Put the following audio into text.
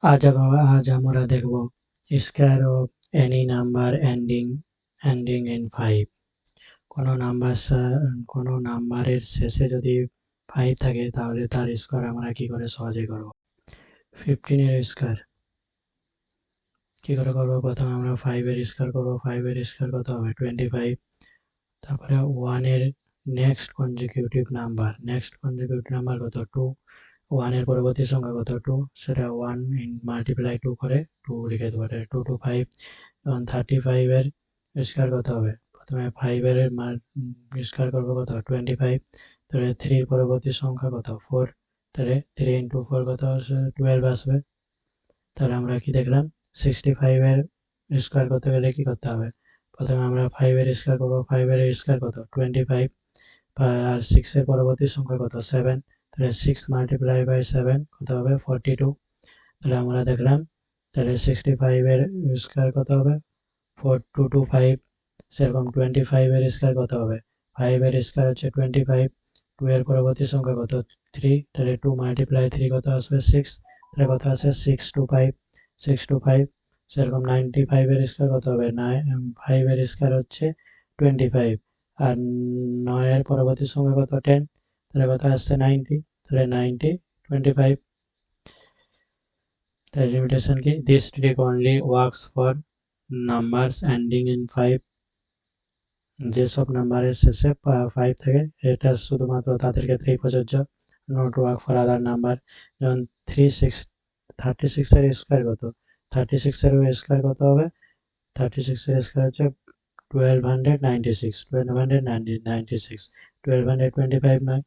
আজ আমরা দেখব square of any number ending in 5। কোনো নাম্বারের শেষে যদি 5 থাকে তাহলে তার স্কয়ার আমরা কি করে সহজে করব। 15 এর স্কয়ার কি করে করব? প্রথমে আমরা 5 এর স্কয়ার করব। 5 এর স্কয়ার কত হবে? 25। তারপরে 1 এর নেক্সট কনজিকিউটিভ নাম্বার কত? 2। 1 এর পরবর্তী সংখ্যা কত? 2। সেটা 1 মাল্টিপ্লাই 2 করে 2 লিখে দেবো। 2 2 5। এবং 35 এর স্কয়ার কত হবে? প্রথমে 5 এর স্কয়ার করবো কত? 25। তাহলে 3 এর পরবর্তী সংখ্যা কত? 4। তাহলে 3 ইন্টু 4 কত আসবে? 12 আসবে। তাহলে আমরা কি দেখলাম? 65 এর স্কয়ার করতে গেলে কি করতে হবে? প্রথমে আমরা 5 এর স্কয়ার করবো। 5 এর স্কয়ার কত? 25। আর 6 এর পরবর্তী সংখ্যা কত? 7। তাহলে 6 মাল্টিপ্লাই বাই 7 কত হবে? 42। তাহলে আমরা দেখলাম তাহলে 65 এর স্কয়ার কত হবে? 4225। সেরকম 25 এর স্কয়ার কত হবে? 5 এর স্কয়ার হচ্ছে 25। 2 এর পরবর্তী সংখ্যা কত? 3। তাহলে 2 মাল্টিপ্লাই 3 কত আসবে? 6। তাহলে কত আছে? 625। 625। সেরকম 95 এর স্কয়ার কত হবে? 5 এর স্কয়ার হচ্ছে 25। আর 9 এর পরবর্তী সংখ্যা কত? 10। তাহলে কত আসছে? 90। তাহলে 90 25। তাহলে লিমিটেশন কি? This trick only works for numbers ending in 5। যেসব নাম্বারের শেষে 5 থাকে এটা শুধুমাত্র তাদের ক্ষেত্রেই প্রযোজ্য। Not work for other number. যেমন 36 এর স্কয়ার কত? 36 এর স্কয়ার কত হবে? 36 এর স্কয়ার হচ্ছে 1296। 1296 1225 নয়।